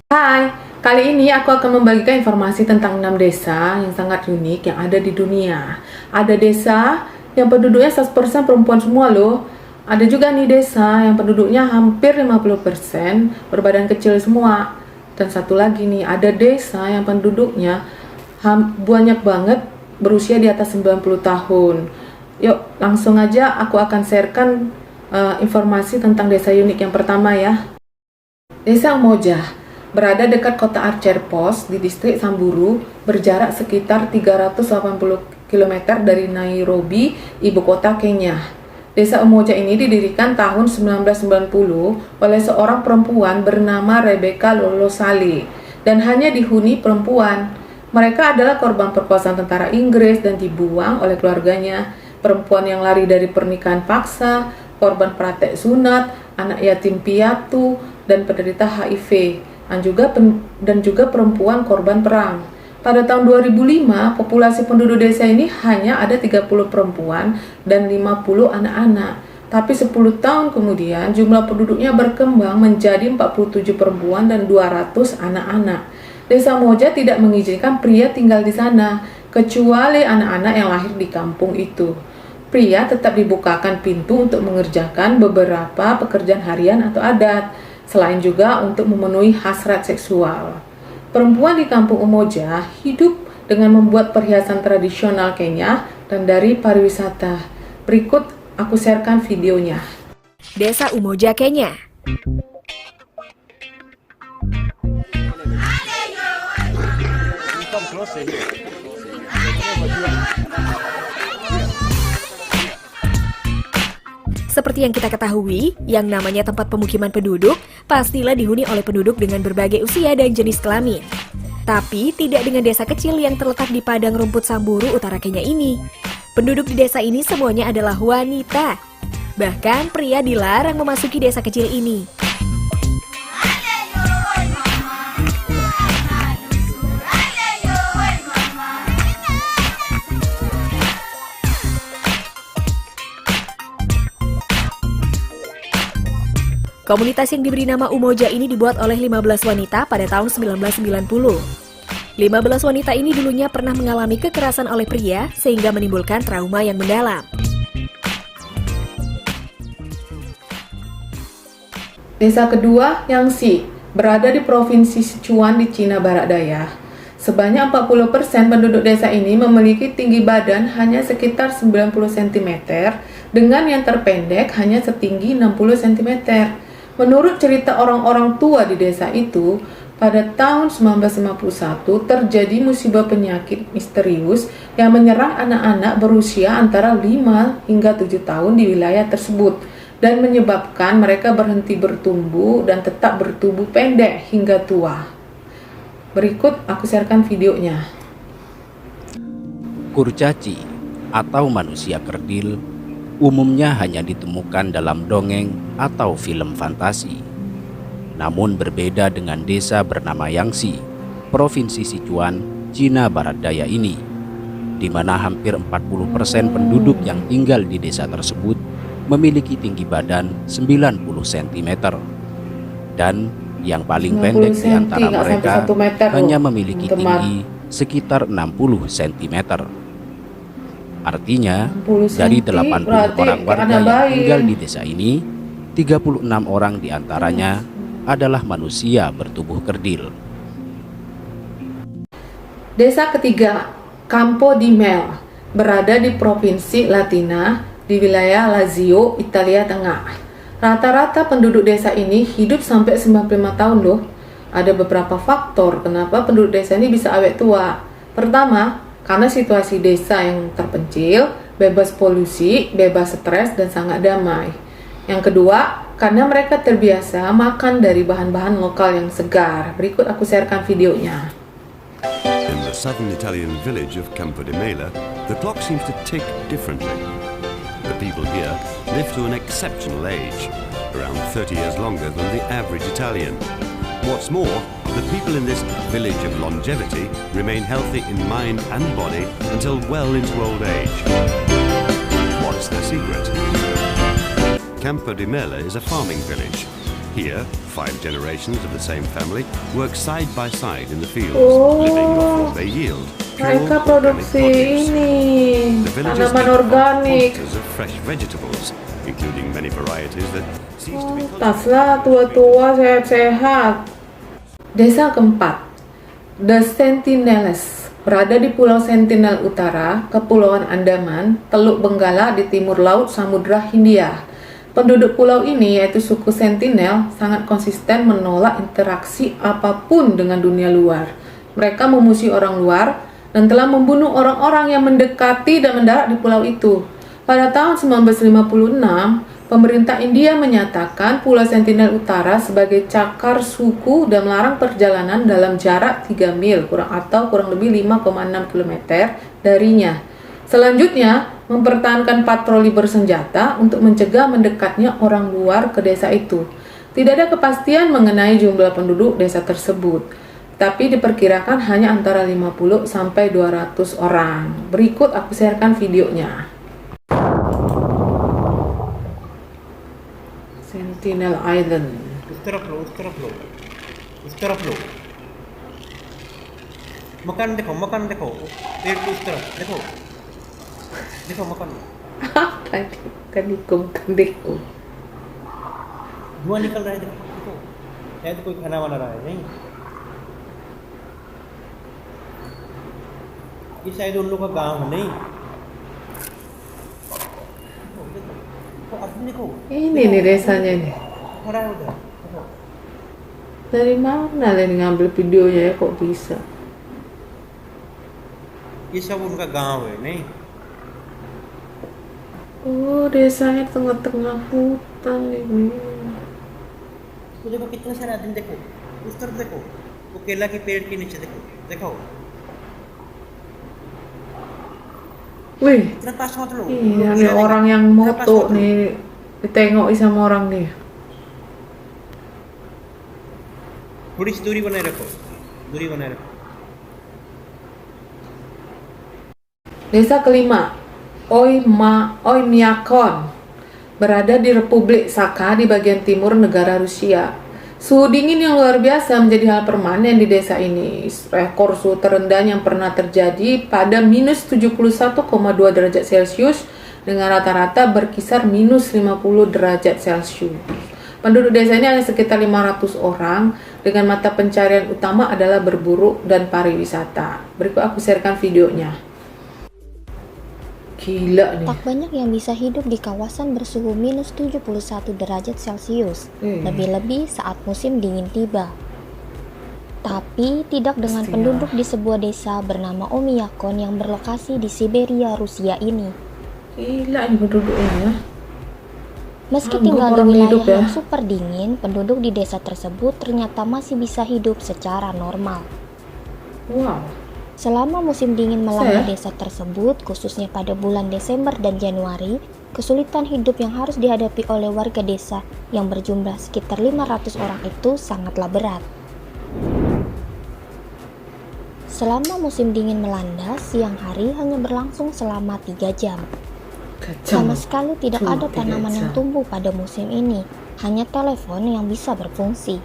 Hai, kali ini aku akan membagikan informasi tentang 6 desa yang sangat unik yang ada di dunia. Ada desa yang penduduknya 100% perempuan semua loh. Ada juga nih desa yang penduduknya hampir 50% berbadan kecil semua. Dan satu lagi nih, ada desa yang penduduknya banyak banget berusia di atas 90 tahun. Yuk, langsung aja aku akan sharekan informasi tentang desa unik yang pertama ya. Desa Umoja berada dekat kota Aceh Pos di distrik Samburu, berjarak sekitar 380 km dari Nairobi, ibu kota Kenya. Desa Umoja ini didirikan tahun 1990 oleh seorang perempuan bernama Rebecca Lolosale dan hanya dihuni perempuan. Mereka adalah korban perkosaan tentara Inggris dan dibuang oleh keluarganya, perempuan yang lari dari pernikahan paksa, korban praktek sunat, anak yatim piatu, dan penderita HIV. Dan juga perempuan korban perang. Pada tahun 2005, populasi penduduk desa ini hanya ada 30 perempuan dan 50 anak-anak. Tapi 10 tahun kemudian, jumlah penduduknya berkembang menjadi 47 perempuan dan 200 anak-anak. Desa Moja tidak mengizinkan pria tinggal di sana, kecuali anak-anak yang lahir di kampung itu. Pria tetap dibukakan pintu untuk mengerjakan beberapa pekerjaan harian atau adat, selain juga untuk memenuhi hasrat seksual. Perempuan di kampung Umoja hidup dengan membuat perhiasan tradisional Kenya dan dari pariwisata. Berikut aku sharekan videonya. Desa Umoja, Kenya. Seperti yang kita ketahui, yang namanya tempat pemukiman penduduk pastilah dihuni oleh penduduk dengan berbagai usia dan jenis kelamin. Tapi tidak dengan desa kecil yang terletak di padang rumput Samburu, utara Kenya ini. Penduduk di desa ini semuanya adalah wanita. Bahkan pria dilarang memasuki desa kecil ini. Komunitas yang diberi nama Umoja ini dibuat oleh 15 wanita pada tahun 1990. 15 wanita ini dulunya pernah mengalami kekerasan oleh pria sehingga menimbulkan trauma yang mendalam. Desa kedua, Yangsi, berada di Provinsi Sichuan di Cina Barat Daya. Sebanyak 40% penduduk desa ini memiliki tinggi badan hanya sekitar 90 cm, dengan yang terpendek hanya setinggi 60 cm. Menurut cerita orang-orang tua di desa itu, pada tahun 1951 terjadi musibah penyakit misterius yang menyerang anak-anak berusia antara 5 hingga 7 tahun di wilayah tersebut dan menyebabkan mereka berhenti bertumbuh dan tetap bertubuh pendek hingga tua. Berikut aku sharekan videonya. Kurcaci atau manusia kerdil umumnya hanya ditemukan dalam dongeng atau film fantasi. Namun berbeda dengan desa bernama Yangsi, Provinsi Sichuan, Cina Barat Daya ini, di mana hampir 40% penduduk yang tinggal di desa tersebut memiliki tinggi badan 90 cm. Dan yang paling pendek di antara mereka hanya memiliki tinggi sekitar 60 cm. Artinya, dari 80 orang warga yang tinggal di desa ini, 36 orang diantaranya adalah manusia bertubuh kerdil. Desa ketiga, Campo di Mel, berada di Provinsi Latina di wilayah Lazio, Italia Tengah. Rata-rata penduduk desa ini hidup sampai 95 tahun loh. Ada beberapa faktor kenapa penduduk desa ini bisa awet tua. Pertama, karena situasi desa yang terpencil, bebas polusi, bebas stres, dan sangat damai. Yang kedua, karena mereka terbiasa makan dari bahan-bahan lokal yang segar. Berikut aku sharekan videonya. In the southern Italian village of Campo di Mela, the clock seems to tick differently. The people here live to an exceptional age, around 30 years longer than the average Italian. What's more, the people in this village of longevity remain healthy in mind and body until well into old age. What's their secret? Campo di Mela is a farming village. Here, 5 generations of the same family work side by side in the fields, Oh. living off what they yield. Pure Mereka organic produksi produce. ini The villagers tanaman eat organik. quantities of fresh vegetables, including many varieties that cease to be Taslah tua-tua sehat-sehat. Desa keempat, The Sentinels, berada di Pulau Sentinel Utara, Kepulauan Andaman, Teluk Benggala di timur laut Samudra Hindia. Penduduk pulau ini, yaitu suku Sentinel, sangat konsisten menolak interaksi apapun dengan dunia luar. Mereka memusuhi orang luar dan telah membunuh orang-orang yang mendekati dan mendarat di pulau itu. Pada tahun 1956, pemerintah India menyatakan Pulau Sentinel Utara sebagai cakar suku dan melarang perjalanan dalam jarak 3 mil kurang lebih 5,6 km darinya. Selanjutnya, mempertahankan patroli bersenjata untuk mencegah mendekatnya orang luar ke desa itu. Tidak ada kepastian mengenai jumlah penduduk desa tersebut, tapi diperkirakan hanya antara 50 sampai 200 orang. Berikut aku sharekan videonya. Sentinel Island. उस तरफ लो उस तरफ लो मकान देखो पेड़ के उस तरफ देखो मकान Kandiku. धुआं निकल रहा है देखो शायद कोई खाना बना रहा है नहीं ये शायद उन लोगों का गांव है नहीं देखो आदमी देखो Ini nih desanya nih. खड़ा है उधर देखो Dari mana Len ngambil videonya ya, kok bisa? ये सब उनका गांव है नहीं Oh, desanya tengah-tengah hutan ini. तो देखो कितने सारे आदमी देखो उस तरफ देखो वो केला के पेड़ के नीचे देखो Wih, इतना पास मत लो iya nih orang yang moto nih, ditengoki sama orang nih. थोड़ी सी दूरी बनाए रखो Desa kelima, Oymyakon, berada di Republik Sakha di bagian timur negara Rusia. Suhu dingin yang luar biasa menjadi hal permanen di desa ini. Rekor suhu terendah yang pernah terjadi pada minus 71,2 derajat Celcius dengan rata-rata berkisar minus 50 derajat Celcius. Penduduk desa ini hanya sekitar 500 orang dengan mata pencarian utama adalah berburu dan pariwisata. Berikut aku sharekan videonya. Gila nih. Tak banyak yang bisa hidup di kawasan bersuhu minus 71 derajat Celcius, lebih-lebih saat musim dingin tiba. Tapi tidak dengan Pastilah. penduduk di sebuah desa bernama Oymyakon yang berlokasi di Siberia, Rusia ini. Gila nih penduduknya ya. Meski Sanggup tinggal di orang wilayah hidup ya. yang super dingin, penduduk di desa tersebut ternyata masih bisa hidup secara normal. Wow. Selama musim dingin melanda Saya? desa tersebut, khususnya pada bulan Desember dan Januari, kesulitan hidup yang harus dihadapi oleh warga desa yang berjumlah sekitar 500 orang itu sangatlah berat. Selama musim dingin melanda, siang hari hanya berlangsung selama 3 jam. Sama sekali tidak Cuma ada 3 tanaman yang jam. tumbuh pada musim ini, hanya telepon yang bisa berfungsi.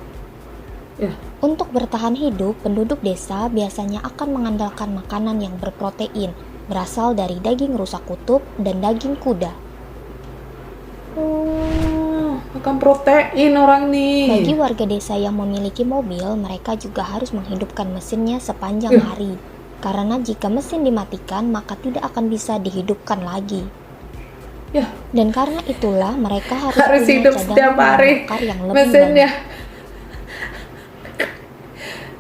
Ya. Untuk bertahan hidup, penduduk desa biasanya akan mengandalkan makanan yang berprotein, berasal dari daging rusa kutub dan daging kuda. Makan protein orang nih. Bagi warga desa yang memiliki mobil, mereka juga harus menghidupkan mesinnya sepanjang hari. Karena jika mesin dimatikan, maka tidak akan bisa dihidupkan lagi. Ya, Dan karena itulah mereka harus harus punya hidup cadangan setiap bahan hari bakar yang lebih mesinnya. banyak.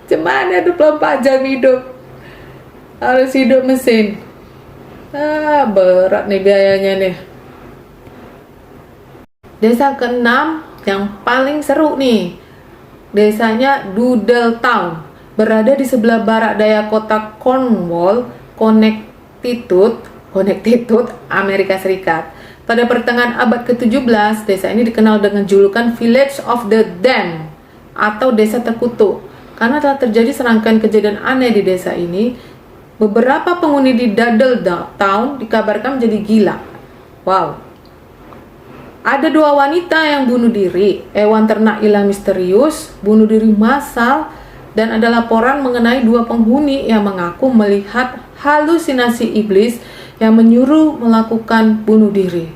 Cuman 24 jam hidup. Harus hidup mesin. Berat nih biayanya nih. Desa keenam yang paling seru nih. Desanya Doodle Town. Berada di sebelah barat daya kota Cornwall, Connecticut, Amerika Serikat. Pada pertengahan abad ke-17, desa ini dikenal dengan julukan Village of the Damned atau desa terkutuk. Karena telah terjadi serangkaian kejadian aneh di desa ini, beberapa penghuni di Doodle Town dikabarkan menjadi gila. Wow. Ada 2 wanita yang bunuh diri, hewan ternak hilang misterius, bunuh diri massal, dan ada laporan mengenai 2 penghuni yang mengaku melihat halusinasi iblis yang menyuruh melakukan bunuh diri.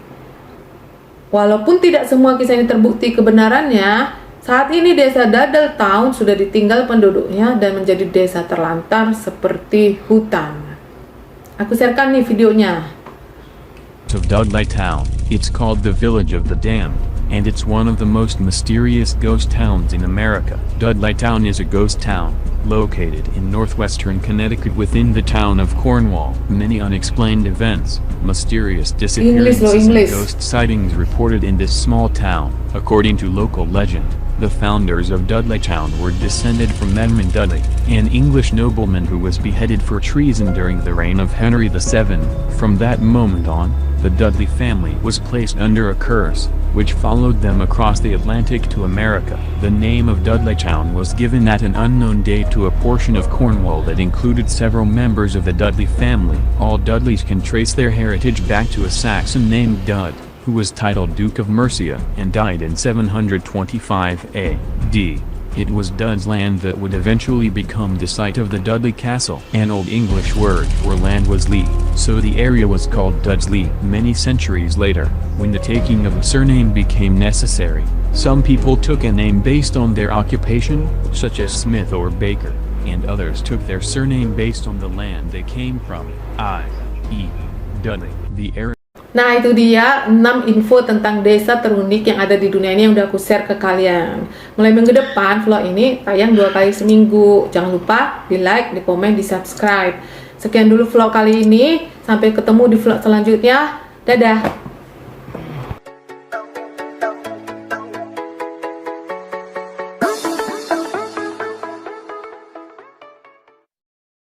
Walaupun tidak semua kisah ini terbukti kebenarannya, saat ini desa Dudley Town sudah ditinggal penduduknya dan menjadi desa terlantar seperti hutan. Aku sharekan nih videonya. Of Dudley Town, it's called the Village of the Damned, and it's one of the most mysterious ghost towns in America. Dudley Town is a ghost town, located in northwestern Connecticut within the town of Cornwall. Many unexplained events, mysterious disappearances and ghost sightings reported in this small town. According to local legend, the founders of Dudley Town were descended from Edmund Dudley, an English nobleman who was beheaded for treason during the reign of Henry VII. From that moment on, the Dudley family was placed under a curse, which followed them across the Atlantic to America. The name of Dudley Town was given at an unknown date to a portion of Cornwall that included several members of the Dudley family. All Dudleys can trace their heritage back to a Saxon named Dud, who was titled Duke of Mercia and died in 725 AD. It was Dud's land that would eventually become the site of the Dudley Castle. An Old English word for land was Lee, so the area was called Dudsley. Many centuries later, when the taking of a surname became necessary, some people took a name based on their occupation, such as Smith or Baker, and others took their surname based on the land they came from, i.e. Dudley. The area. Nah, itu dia 6 info tentang desa terunik yang ada di dunia ini yang udah aku share ke kalian. Mulai minggu depan vlog ini tayang 2 kali seminggu. Jangan lupa di like, di komen, di subscribe. Sekian dulu vlog kali ini. Sampai ketemu di vlog selanjutnya. Dadah.